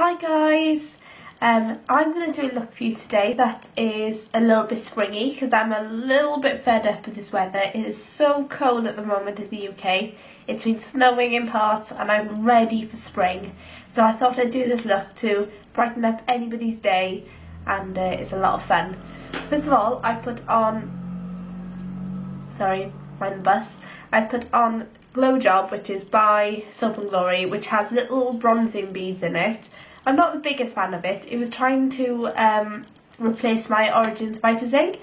Hi guys, I'm going to do a look for you today that is a little bit springy because I'm a little bit fed up with this weather. It is so cold at the moment in the UK. It's been snowing in parts and I'm ready for spring. So I thought I'd do this look to brighten up anybody's day, and it's a lot of fun. First of all, I put on, I put on Glow Job, which is by Soap and Glory, which has little bronzing beads in it. I'm not the biggest fan of it. It was trying to replace my Origins Vita-Zing,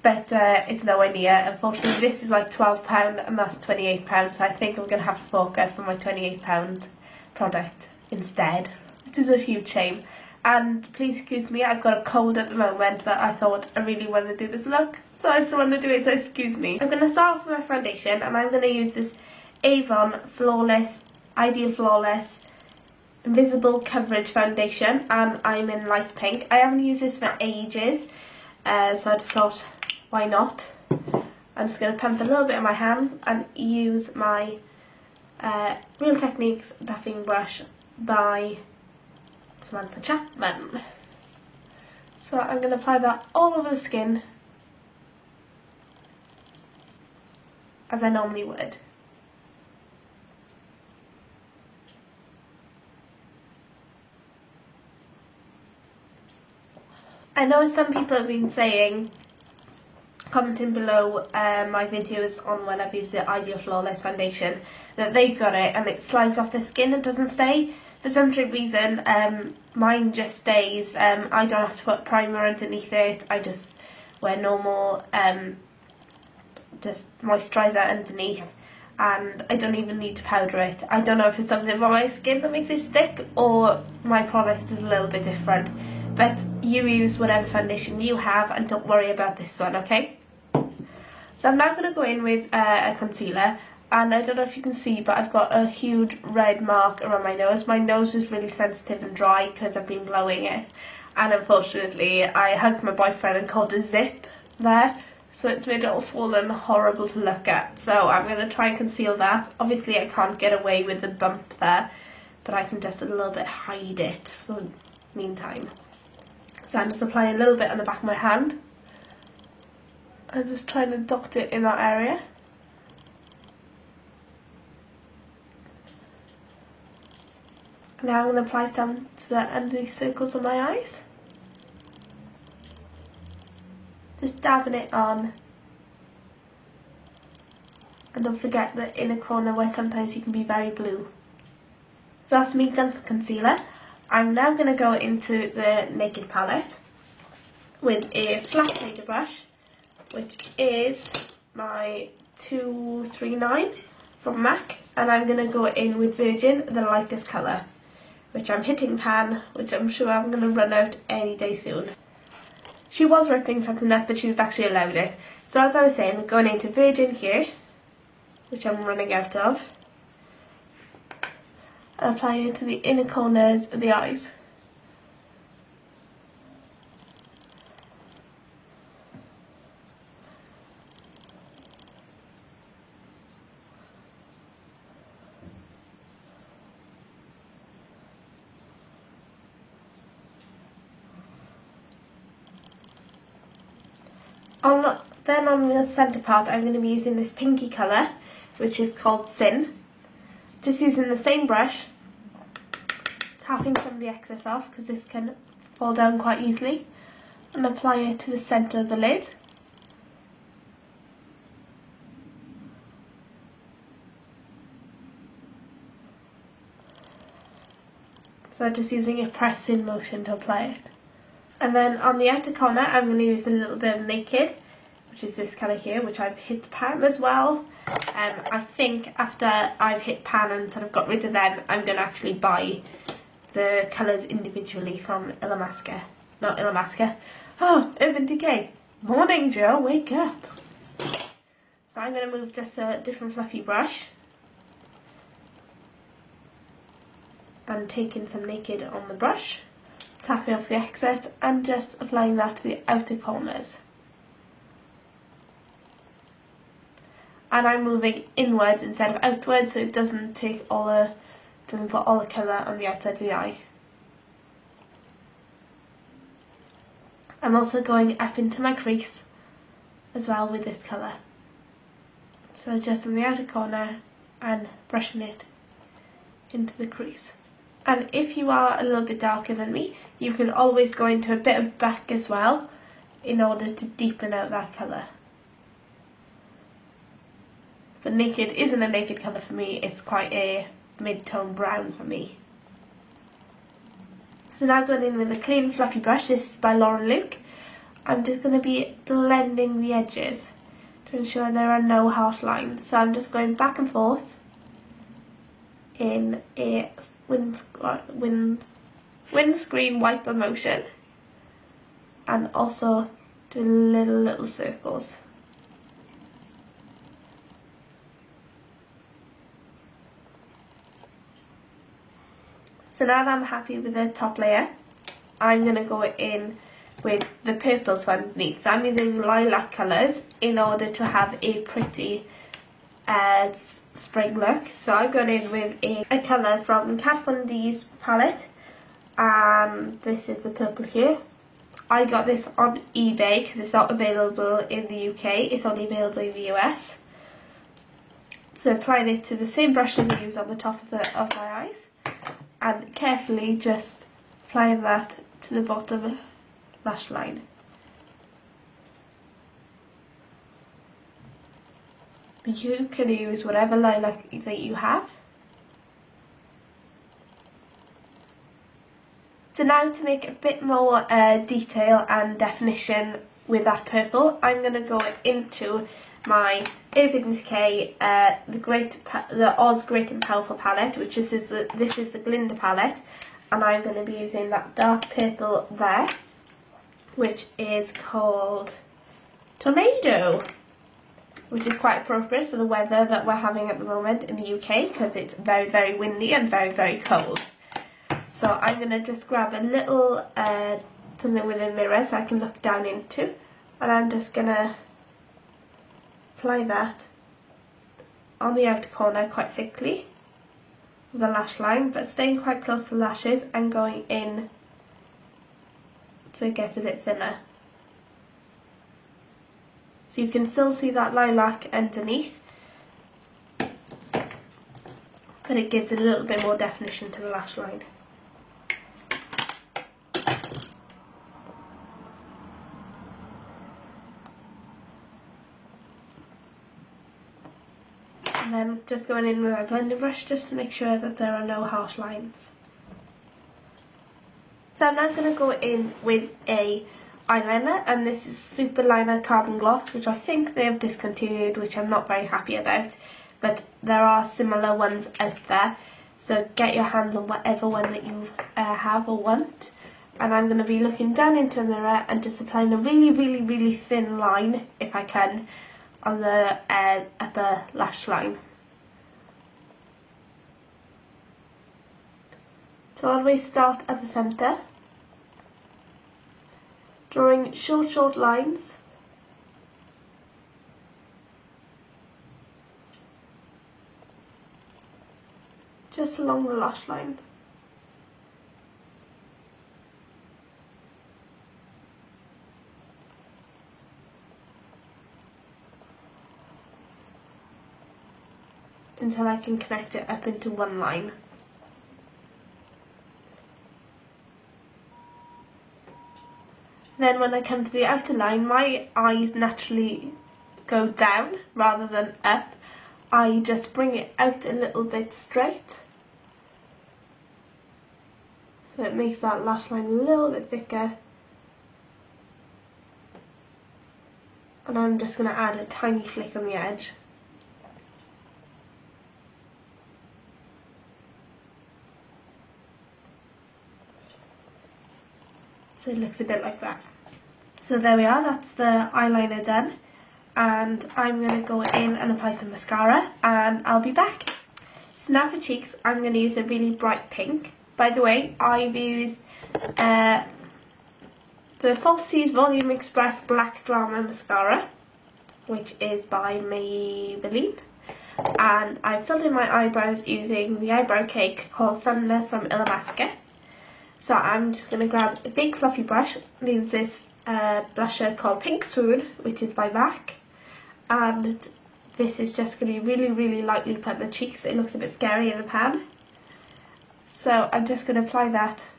but it's nowhere near. Unfortunately, this is like £12 and that's £28, so I think I'm going to have to fork out for my £28 product instead, which is a huge shame. And please excuse me, I've got a cold at the moment, but I thought I really want to do this look, so I just want to do it, so excuse me. I'm going to start off with my foundation, and I'm going to use this Avon Ideal Flawless Invisible Coverage Foundation, and I'm in light pink. I haven't used this for ages, so I just thought, why not? I'm just going to pump a little bit in my hands and use my Real Techniques buffing brush by Samantha Chapman. So I'm going to apply that all over the skin as I normally would. I know some people have been saying, commenting below my videos on when I've used the Ideal Flawless Foundation, that they've got it and it slides off their skin and doesn't stay. For some reason, mine just stays. I don't have to put primer underneath it. I just wear normal, just moisturiser underneath, and I don't even need to powder it. I don't know if it's something about my skin that makes it stick or my product is a little bit different. But you use whatever foundation you have and don't worry about this one, okay? So I'm now going to go in with a concealer, and I don't know if you can see, but I've got a huge red mark around my nose. My nose is really sensitive and dry because I've been blowing it, and unfortunately I hugged my boyfriend and caught a zip there, so it's made it all swollen and horrible to look at. So I'm going to try and conceal that. Obviously I can't get away with the bump there, but I can just a little bit hide it for the meantime. So I'm just applying a little bit on the back of my hand. I'm just trying to dot it in that area. Now I'm going to apply some to the under these circles on my eyes. Just dabbing it on. And don't forget the inner corner where sometimes you can be very blue. So that's me done for concealer. I'm now going to go into the Naked palette with a flat shader brush, which is my 239 from MAC, and I'm going to go in with Virgin, the lightest colour, which I'm hitting pan, which I'm sure I'm going to run out any day soon. She was ripping something up, but she was actually allowed it. So as I was saying, I'm going into Virgin here, which I'm running out of, and applying it to the inner corners of the eyes. Then on the centre part, I'm going to be using this pinky colour, which is called Sin. Just using the same brush, tapping some of the excess off because this can fall down quite easily, and apply it to the centre of the lid. So I'm just using a press-in motion to apply it. And then on the outer corner, I'm going to use a little bit of Naked, which is this colour here, which I've hit pan as well. I think after I've hit pan and sort of got rid of them, I'm going to actually buy the colours individually from Illamasqua. Not Illamasqua. Oh, Urban Decay. Morning, Joe, wake up. So I'm going to move just a different fluffy brush and take in some Naked on the brush, tapping off the excess and just applying that to the outer corners. And I'm moving inwards instead of outwards, so it doesn't put all the colour on the outside of the eye. I'm also going up into my crease as well with this colour. So just on the outer corner and brushing it into the crease. And if you are a little bit darker than me, you can always go into a bit of black as well in order to deepen out that colour. But naked isn't a naked colour for me, it's quite a mid-tone brown for me. So now going in with a clean fluffy brush, this is by Lauren Luke. I'm just going to be blending the edges to ensure there are no harsh lines. So I'm just going back and forth in a windscreen wiper motion, and also doing little circles. So now that I'm happy with the top layer, I'm going to go in with the purples underneath. So I'm using lilac colours in order to have a pretty spring look. So I'm going in with a colour from Kat Von D's palette, and this is the purple here. I got this on eBay because it's not available in the UK, it's only available in the US. So applying it to the same brush as I use on the top of my eyes, and carefully just applying that to the bottom lash line. You can use whatever lilac that you have. So now to make a bit more detail and definition with that purple, I'm going to go into my Urban Decay the Oz Great and Powerful palette, which this is the Glinda palette, and I'm going to be using that dark purple there, which is called Tornado, which is quite appropriate for the weather that we're having at the moment in the UK because it's very windy and very cold. So I'm going to just grab a little something with a mirror so I can look down into, and I'm just going to apply that on the outer corner quite thickly with the lash line, but staying quite close to the lashes and going in to get a bit thinner. So you can still see that lilac underneath, but it gives a little bit more definition to the lash line. And then just going in with my blending brush just to make sure that there are no harsh lines. So I'm now going to go in with a eyeliner, and this is Superliner Carbon Gloss, which I think they have discontinued, which I'm not very happy about, but there are similar ones out there, so get your hands on whatever one that you have or want. And I'm going to be looking down into a mirror and just applying a really thin line, if I can, on the upper lash line. So I'll always start at the centre, drawing short lines, just along the lash lines. Until I can connect it up into one line. Then when I come to the outer line, my eyes naturally go down rather than up. I just bring it out a little bit straight, so it makes that lash line a little bit thicker. And I'm just going to add a tiny flick on the edge. So it looks a bit like that. So there we are, that's the eyeliner done. And I'm going to go in and apply some mascara, and I'll be back. So now for cheeks, I'm going to use a really bright pink. By the way, I've used the Falsies Volume Express Black Drama Mascara, which is by Maybelline. And I filled in my eyebrows using the eyebrow cake called Thunder from Illamasqua. So I'm just going to grab a big fluffy brush and use this blusher called Pink Swoon, which is by MAC, and this is just going to be really, really lightly put on the cheeks. It looks a bit scary in the pan. So I'm just going to apply that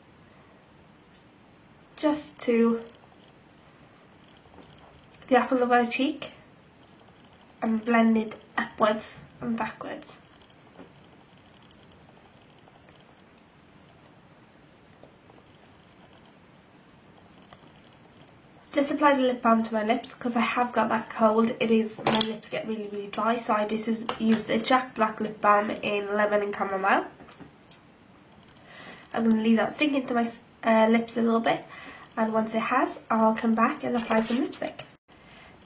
just to the apple of my cheek and blend it upwards and backwards. Just apply the lip balm to my lips because I have got that cold. My lips get really, really dry, so I just used a Jack Black lip balm in lemon and chamomile. I'm going to leave that sink into my lips a little bit, and once it has, I'll come back and apply some lipstick.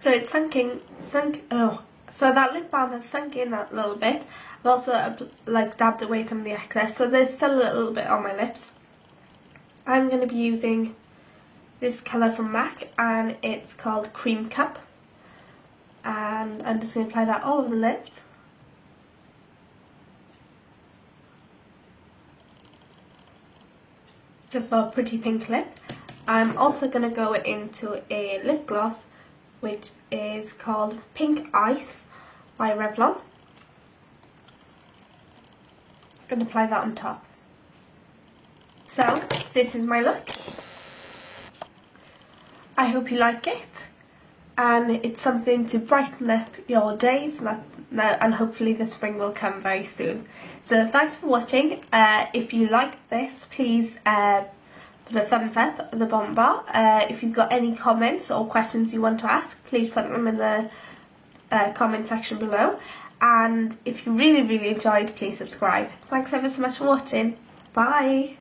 So it's so that lip balm has sunk in that little bit. I've also dabbed away some of the excess, so there's still a little bit on my lips. I'm going to be using this colour from MAC, and it's called Cream Cup, and I'm just going to apply that all over the lips. Just for a pretty pink lip. I'm also going to go into a lip gloss which is called Pink Ice by Revlon, and apply that on top. So this is my look. I hope you like it, and it's something to brighten up your days and hopefully the spring will come very soon. So thanks for watching. If you like this, please put a thumbs up at the bottom bar. If you've got any comments or questions you want to ask, please put them in the comment section below. And if you really, really enjoyed, please subscribe. Thanks ever so much for watching. Bye!